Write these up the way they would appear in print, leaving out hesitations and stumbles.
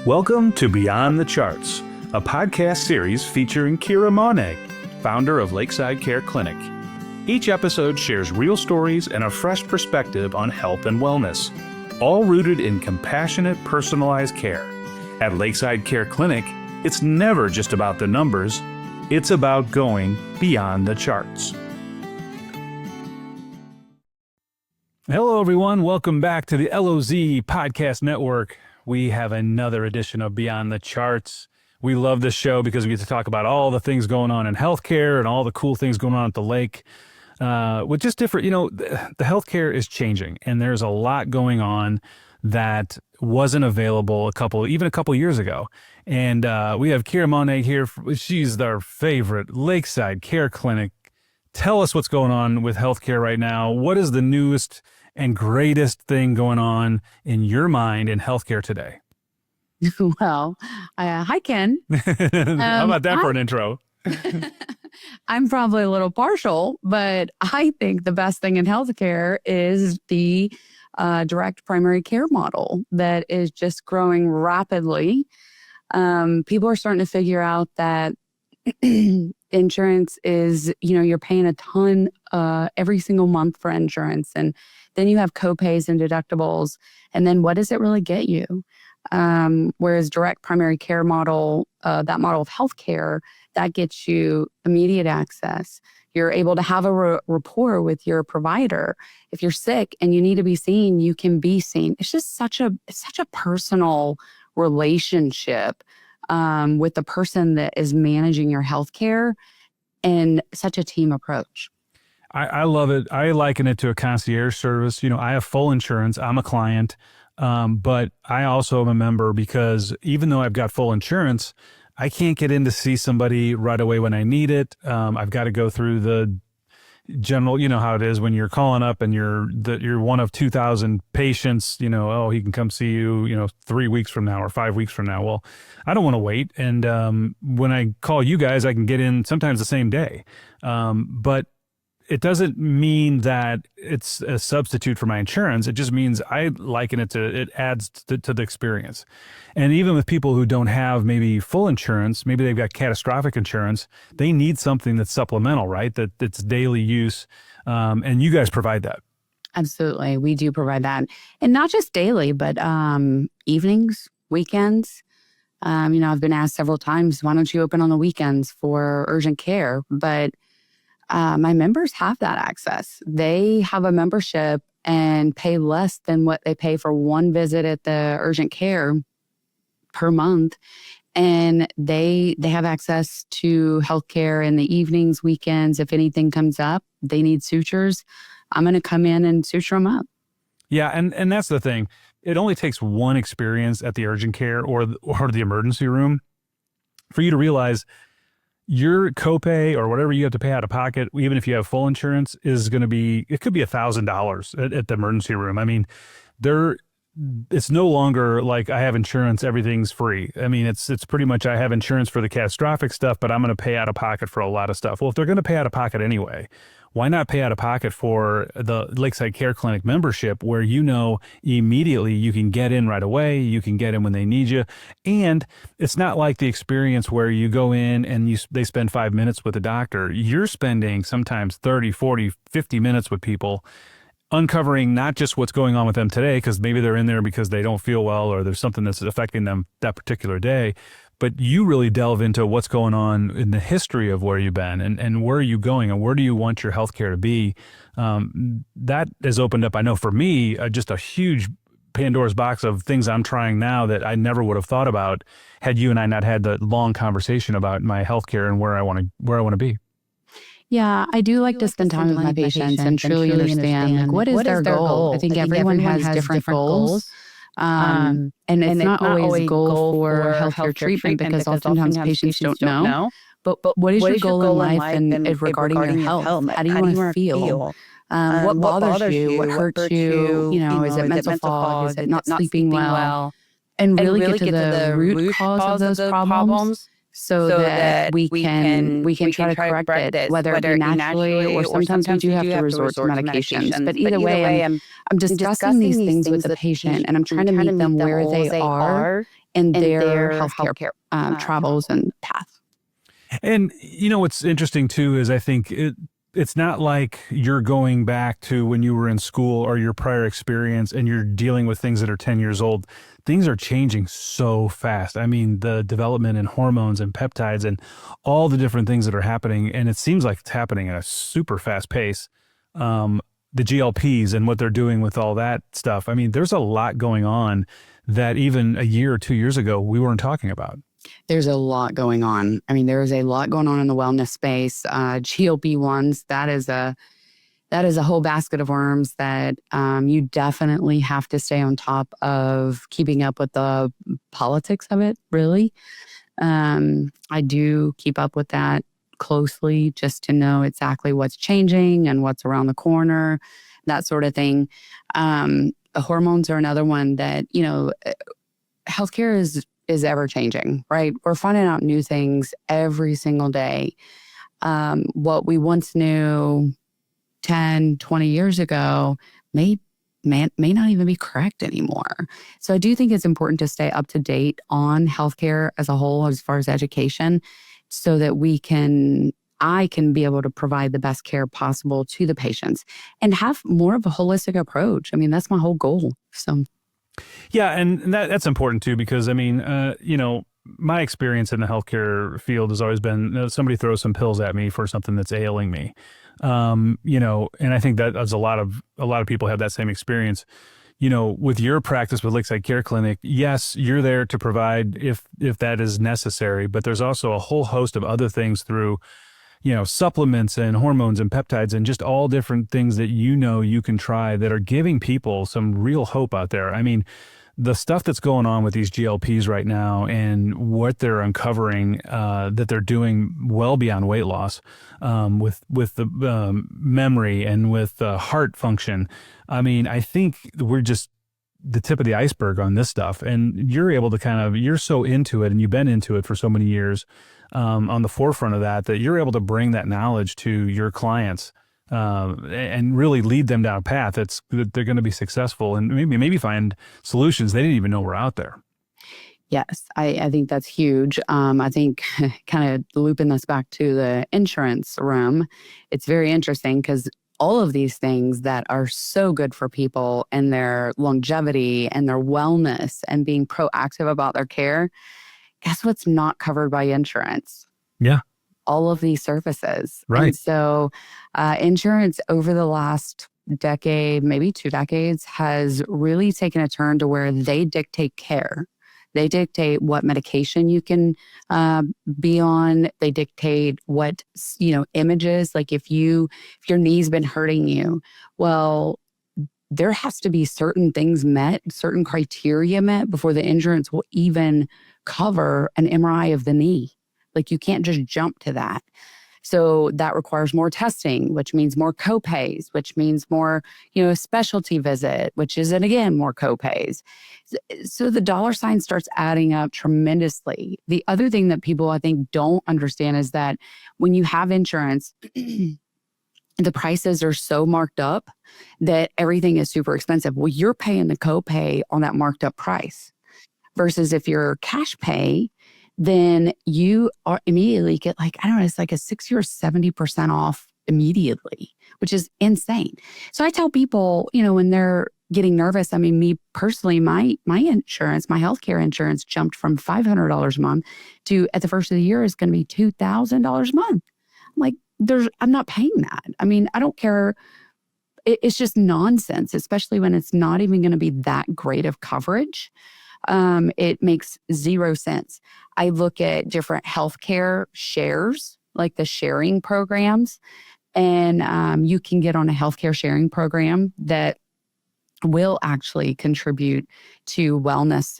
Welcome to Beyond the Charts, a podcast series featuring Cira Monnig, founder of Lakeside Care Clinic. Each episode shares real stories and a fresh perspective on health and wellness, all rooted in compassionate, personalized care. At Lakeside Care Clinic, it's never just about the numbers, it's about going beyond the charts. Hello, everyone. Welcome back to the LOZ Podcast Network. We have another edition of Beyond the Charts. We love this show because we get to talk about all the things going on in healthcare and all the cool things going on at the lake. With just different, the healthcare is changing, and there's a lot going on that wasn't available a couple years ago. And we have Cira Monnig here. She's our favorite Lakeside Care Clinic. Tell us what's going on with healthcare right now. What is the newest and greatest thing going on in your mind in healthcare today? Well, hi, Ken. How about that for an intro? I'm probably a little partial, but I think the best thing in healthcare is the direct primary care model that is just growing rapidly. People are starting to figure out that insurance is, you're paying a ton every single month for insurance. And then you have copays and deductibles. And then what does it really get you? Whereas direct primary care model, that model of healthcare, that gets you immediate access. You're able to have a rapport with your provider. If you're sick and you need to be seen, you can be seen. It's just such a personal relationship with the person that is managing your healthcare, and such a team approach. I love it. I liken it to a concierge service. I have full insurance. I'm a client, but I also am a member because even though I've got full insurance, I can't get in to see somebody right away when I need it. I've got to go through the general, how it is when you're calling up and you're one of 2,000 patients, he can come see you, 3 weeks from now or 5 weeks from now. Well, I don't want to wait. And when I call you guys, I can get in sometimes the same day. But it doesn't mean that it's a substitute for my insurance. It just means I liken it to, it adds to the experience. And even with people who don't have maybe full insurance, maybe they've got catastrophic insurance, they need something that's supplemental, right? That's daily use. And you guys provide that. Absolutely. We do provide that. And not just daily, but evenings, weekends. I've been asked several times, why don't you open on the weekends for urgent care? But my members have that access. They have a membership and pay less than what they pay for one visit at the urgent care per month. And they have access to healthcare in the evenings, weekends. If anything comes up, they need sutures, I'm going to come in and suture them up. Yeah, and that's the thing. It only takes one experience at the urgent care or the emergency room for you to realize your copay or whatever you have to pay out of pocket, even if you have full insurance, is going to be, it could be $1,000 at the emergency room. I mean, it's no longer like I have insurance, everything's free. I mean, it's pretty much I have insurance for the catastrophic stuff, but I'm going to pay out of pocket for a lot of stuff. Well, if they're going to pay out of pocket anyway, why not pay out of pocket for the Lakeside Care Clinic membership where immediately you can get in right away, you can get in when they need you. And it's not like the experience where you go in and they spend 5 minutes with the doctor. You're spending sometimes 30, 40, 50 minutes with people, uncovering not just what's going on with them today, because maybe they're in there because they don't feel well or there's something that's affecting them that particular day, but you really delve into what's going on in the history of where you've been and where are you going and where do you want your healthcare to be. That has opened up, I know for me, just a huge Pandora's box of things I'm trying now that I never would have thought about had you and I not had the long conversation about my healthcare and where I want to be. Yeah, I do like to spend time with my patients and truly understand what is their goal. I think everyone has different goals. And it's not always a goal for healthcare treatment because oftentimes patients don't know. But what is your goal in life and regarding your health? How do you want to feel? What bothers you? What hurts you? Is it mental fog? Is it not sleeping well? And really get to the root cause of those problems so that we can try to correct it, whether it be naturally or sometimes we do have to resort to medications. But either way, I'm discussing these things with the patient, and I'm trying to meet them where they are in their healthcare travels and path. And what's interesting too is I think it's not like you're going back to when you were in school or your prior experience and you're dealing with things that are 10 years old. Things are changing so fast. I mean, the development in hormones and peptides and all the different things that are happening, and it seems like it's happening at a super fast pace. The GLPs and what they're doing with all that stuff. I mean, there's a lot going on that even a year or 2 years ago, we weren't talking about. There's a lot going on. I mean, there is a lot going on in the wellness space. GLP-1s, that is a whole basket of worms that you definitely have to stay on top of keeping up with the politics of it, really. I do keep up with that closely just to know exactly what's changing and what's around the corner, that sort of thing. Hormones are another one that, healthcare is ever changing, right? We're finding out new things every single day. What we once knew 10, 20 years ago may not even be correct anymore. So I do think it's important to stay up to date on healthcare as a whole, as far as education, so that I can be able to provide the best care possible to the patients and have more of a holistic approach. I mean, that's my whole goal. So. Yeah, and that's important too, because I mean, my experience in the healthcare field has always been somebody throws some pills at me for something that's ailing me, and I think that as a lot of people have that same experience. With your practice with Lakeside Care Clinic, yes, you're there to provide if that is necessary, but there's also a whole host of other things through supplements and hormones and peptides and just all different things that you can try that are giving people some real hope out there. I mean, the stuff that's going on with these GLPs right now and what they're uncovering that they're doing well beyond weight loss with the memory and with heart function. I mean, I think we're just the tip of the iceberg on this stuff. And you're able to you're so into it and you've been into it for so many years on the forefront of that you're able to bring that knowledge to your clients and really lead them down a path that they're going to be successful and maybe find solutions they didn't even know were out there. Yes, I think that's huge. I think kind of looping this back to the insurance room, it's very interesting because all of these things that are so good for people and their longevity and their wellness and being proactive about their care, guess what's not covered by insurance? Yeah. All of these services. Right. And so insurance over the last decade, maybe 2 decades, has really taken a turn to where they dictate care. They dictate what medication you can be on. They dictate what, images, like if your knee's been hurting you, well, there has to be certain things met, certain criteria met before the insurance will even cover an MRI of the knee. Like you can't just jump to that. So that requires more testing, which means more copays, which means more, specialty visit, which is, and again, more copays. So the dollar sign starts adding up tremendously. The other thing that people, I think, don't understand is that when you have insurance, the prices are so marked up that everything is super expensive. Well, you're paying the copay on that marked up price versus if you're cash pay, then you are immediately get it's like a 60 or 70% off immediately, which is insane. So I tell people, when they're getting nervous, I mean, me personally, my insurance, my healthcare insurance jumped from $500 a month to at the first of the year is going to be $2,000 a month. I'm like, I'm not paying that. I mean, I don't care. It's just nonsense, especially when it's not even going to be that great of coverage. It makes zero sense. I look at different healthcare shares, like the sharing programs, and you can get on a healthcare sharing program that will actually contribute to wellness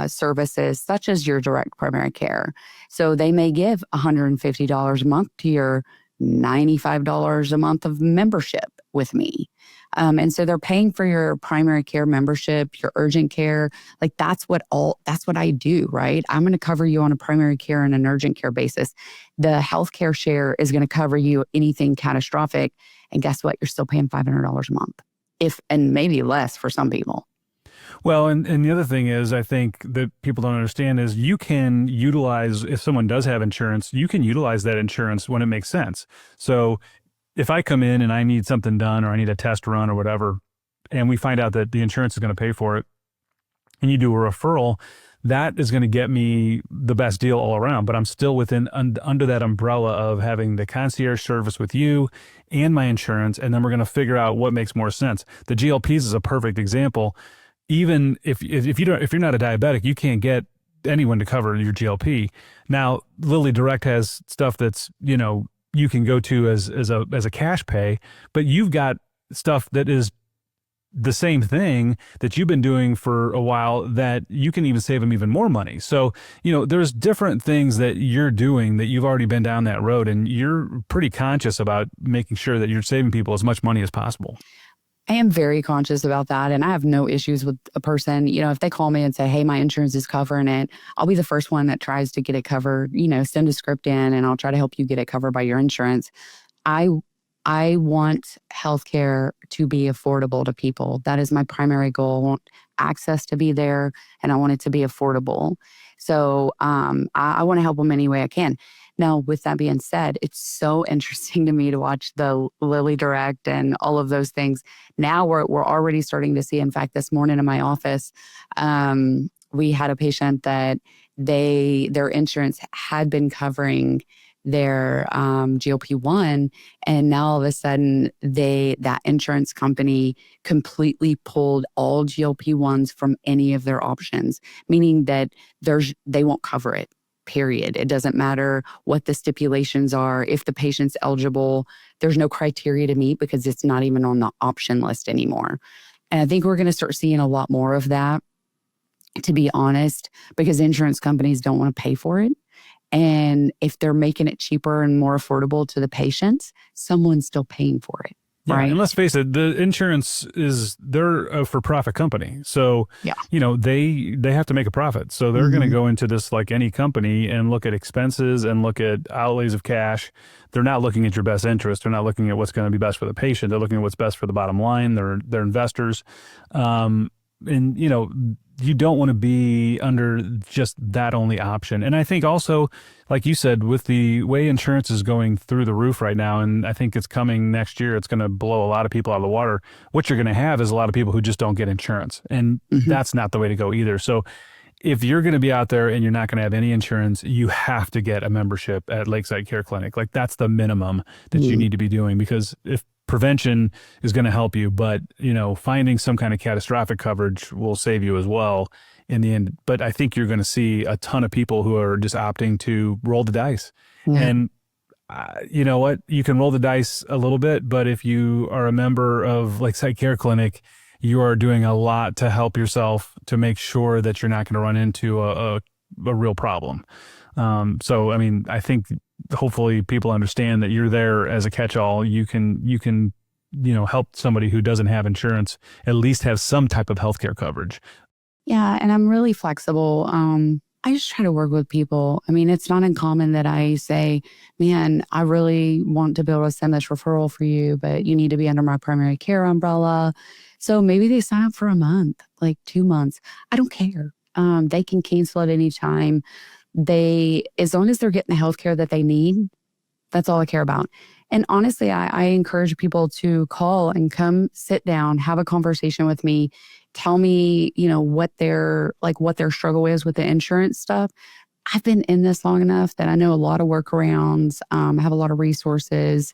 services such as your direct primary care. So they may give $150 a month to your $95 a month of membership with me. And so they're paying for your primary care membership, your urgent care. Like that's what I do, right? I'm going to cover you on a primary care and an urgent care basis. The healthcare share is going to cover you anything catastrophic. And guess what? You're still paying $500 a month, and maybe less for some people. Well, and the other thing is, I think that people don't understand is you can utilize, if someone does have insurance, you can utilize that insurance when it makes sense. So if I come in and I need something done or I need a test run or whatever, and we find out that the insurance is going to pay for it, and you do a referral, that is going to get me the best deal all around. But I'm still under that umbrella of having the concierge service with you and my insurance, and then we're going to figure out what makes more sense. The GLPs is a perfect example. Even if you're not a diabetic, you can't get anyone to cover your GLP. Now, Lilly Direct has stuff that's, you can go to as a cash pay, but you've got stuff that is the same thing that you've been doing for a while that you can even save them even more money. So, there's different things that you're doing that you've already been down that road, and you're pretty conscious about making sure that you're saving people as much money as possible. I am very conscious about that. And I have no issues with a person, if they call me and say, hey, my insurance is covering it, I'll be the first one that tries to get it covered, send a script in and I'll try to help you get it covered by your insurance. I want healthcare to be affordable to people. That is my primary goal. I want access to be there and I want it to be affordable. So I want to help them any way I can. Now, with that being said, it's so interesting to me to watch the Lilly Direct and all of those things. Now we're already starting to see, in fact, this morning in my office, we had a patient that their insurance had been covering their GLP-1, and now all of a sudden that insurance company completely pulled all GLP-1s from any of their options, meaning that they won't cover it. Period. It doesn't matter what the stipulations are. If the patient's eligible, there's no criteria to meet because it's not even on the option list anymore. And I think we're going to start seeing a lot more of that, to be honest, because insurance companies don't want to pay for it. And if they're making it cheaper and more affordable to the patients, someone's still paying for it. Yeah, right. And let's face it, the insurance they're a for-profit company. So, yeah. They have to make a profit. So they're going to go into this like any company and look at expenses and look at outlays of cash. They're not looking at your best interest. They're not looking at what's going to be best for the patient. They're looking at what's best for the bottom line. They're investors. You don't want to be under just that only option. And I think also, like you said, with the way insurance is going through the roof right now, and I think it's coming next year, it's going to blow a lot of people out of the water. What you're going to have is a lot of people who just don't get insurance. And that's not the way to go either. So if you're going to be out there and you're not going to have any insurance, you have to get a membership at Lakeside Care Clinic. Like that's the minimum that you need to be doing, because if prevention is going to help you, but finding some kind of catastrophic coverage will save you as well in the end. But I think you're going to see a ton of people who are just opting to roll the dice. Yeah. And you know what? You can roll the dice a little bit, but if you are a member of Lakeside Care Clinic, you are doing a lot to help yourself to make sure that you're not going to run into a real problem. So, I mean, I think hopefully people understand that you're there as a catch-all. You can help somebody who doesn't have insurance at least have some type of healthcare coverage. Yeah, and I'm really flexible. I just try to work with people. I mean, it's not uncommon that I say, man, I really want to be able to send this referral for you, but you need to be under my primary care umbrella. So maybe they sign up for a month, like 2 months. I don't care. They can cancel at any time. As long as they're getting the healthcare that they need, that's all I care about. And honestly, I encourage people to call and come sit down, have a conversation with me, tell me, what their struggle is with the insurance stuff. I've been in this long enough that I know a lot of workarounds. I have a lot of resources.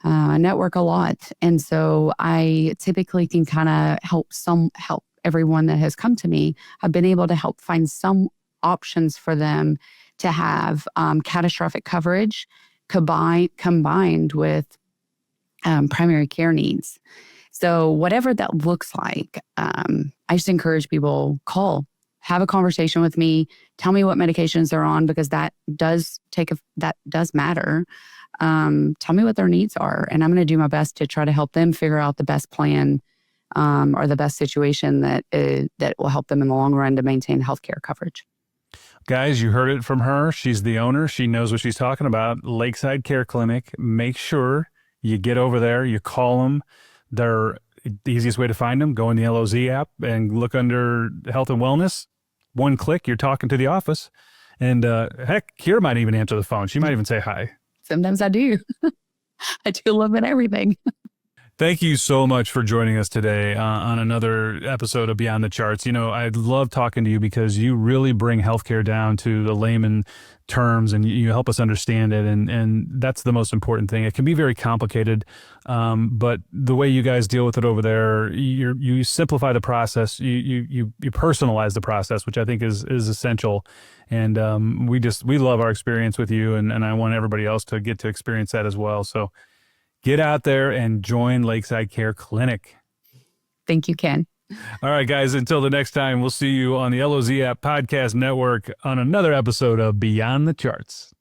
I network a lot. And so I typically can kind of help everyone that has come to me. I've been able to help find some options for them to have catastrophic coverage combined with primary care needs. So whatever that looks like, I just encourage people, call, have a conversation with me, tell me what medications they're on, because that does matter. tell me what their needs are. And I'm going to do my best to try to help them figure out the best plan or the best situation that will help them in the long run to maintain healthcare coverage. Guys, you heard it from her. She's the owner. She knows what she's talking about. Lakeside Care Clinic. Make sure you get over there. You call them. They're the easiest way to find them. Go in the LOZ app and look under health and wellness. One click, you're talking to the office. And heck, Cira might even answer the phone. She might even say hi. Sometimes I do. I do a little bit of everything. Thank you so much for joining us today on another episode of Beyond the Charts. You know, I love talking to you because you really bring healthcare down to the layman terms and you help us understand it. And that's the most important thing. It can be very complicated, but the way you guys deal with it over there, you simplify the process, you personalize the process, which I think is essential. And we love our experience with you, and I want everybody else to get to experience that as well. So get out there and join Lakeside Care Clinic. Thank you, Ken. All right, guys, until the next time, we'll see you on the LOZ App Podcast Network on another episode of Beyond the Charts.